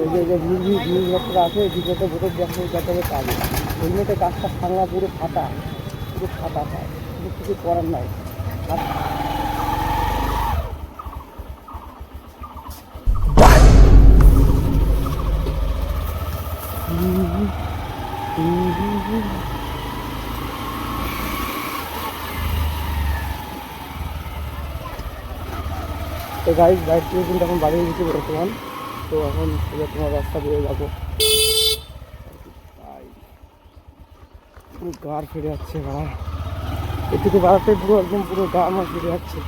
ওই যে জিনিসপত্র আছে ভিতরে ভোটের দেখে যাতে পাবে হেলমেটে কাজটা ভাঙা পুরো ফাটা পায় কিছু করার নাই। তো বাইক থেকে কিন্তু এখন বাড়ি গেছি বর্তমান। তো এখন তোমার রাস্তা দিয়ে যাবো, পুরো গাড় ফিরে যাচ্ছে ভাড়া এটুকু বাড়াতে পুরো গা আমার ফিরে যাচ্ছে।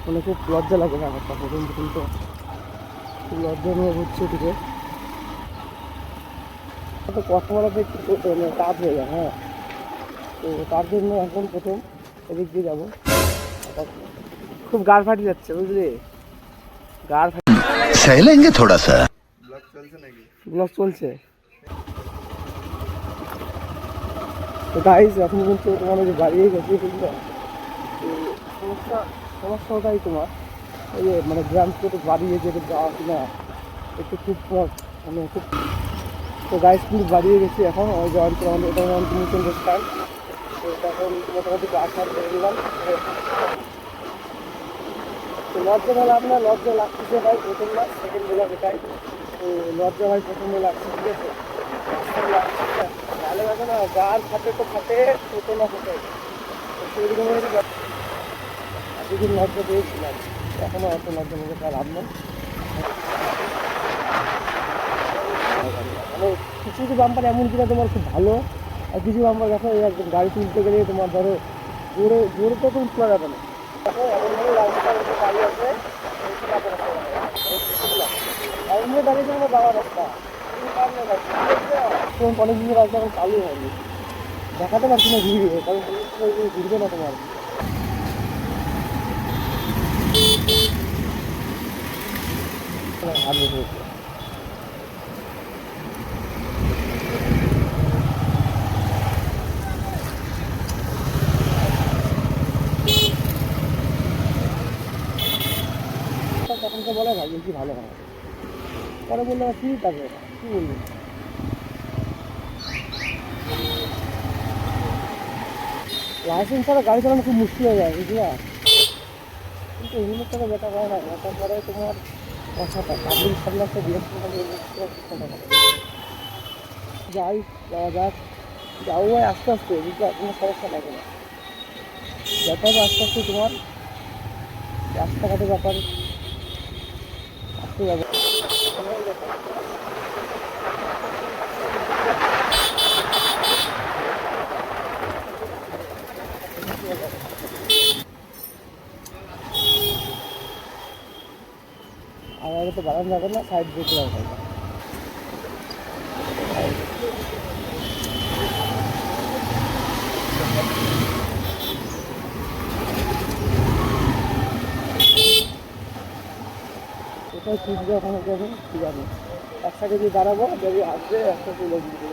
মানে খুব লজ্জা লাগে ব্যাপারটা, প্রথম তো খুব লজ্জা অনুভব হচ্ছে এদিকে। তো কথা বলাতে একটু কাজ হয়ে যায়। হ্যাঁ, তো তার জন্য এখন প্রথম এদিক দিয়ে যাবো। খুব গাড় ফাটি যাচ্ছে বুঝলি, গাড় ফাটি থোড়া সা ব্লগ চলছে। তো গাইস এখন কিন্তু তোমার যে বাড়িয়ে গেছে কিন্তু সমস্যা ওটাই তোমার ওই যে মানে গ্রাম থেকে বাড়িয়ে যেতে যাওয়া কিনা একটু খুব মানে খুব। তো গাইস কিন্তু বাড়িয়ে গেছি এখন ওই যে আমাদের এটা নতুন স্ট্যান্ড। তো তখন মোটামুটি আসার করে দিলাম। তো লজ্জা ভাই আপনার লজ্জা লাগতেছে ভাই, প্রথম না সেকেন্ড দিলাম এটাই। তো লজ্জা ভাই প্রথমে লাগছে, ঠিক আছে ভালো লাগে না, গার ফাটে তো ফাটে ফোটে না ফোটে। তো সেইরকম এতদিন লজ্জা পেয়েছিলাম, এখনও অত লজ্জা মধ্যে তার লাভ নেই। মানে কিছু কিছু বাম্পার এমন কিনা তোমার খুব ভালো, আর কিছু বাম্পার দেখো একদম গাড়ি তুলতে গেলে তোমার ধরো জোরে তো তুমি তোলা যাবে না। দেখো এমনভাবে রাস্তার গাড়ি আছে এমনভাবে দাঁড়িয়েছে আমার যাওয়ার রাস্তা অনেক দিনের রাস্তা এখন চালু হয়নি, দেখাতে পারছি না ঘুরবে, কারণ ঘুরবে না তোমার। তখন তো বলে ভাই বেশি ভালো হয়, পরে বললাম ঠিক আছে কী বলবো। লাইসেন্স ছাড়া গাড়ি চালানো খুব মুশকিল হয়ে যায় বুঝলা, কিন্তু হেলমেট ছাড়া বেটা হয় না, বেটার পরে তোমার কথাটা পাবলিক সামনে একটা যাই যাওয়া যাক, যাও ভাই আস্তে আস্তে বুঝলা, কোনো সমস্যা লাগে না, যেতে হবে আস্তে আস্তে। তোমার রাস্তাঘাটের ব্যাপার আস্তে যাবো। আর আগে তো বাড়ানো যাবে না, সাইড দিয়ে চলে যাবে। কোথায় খুঁজবে ওখানে যাবেন কি জানি, এক সাইডে দিয়ে দাঁড়াবো, যদি আসবে একটা তুলে দিতে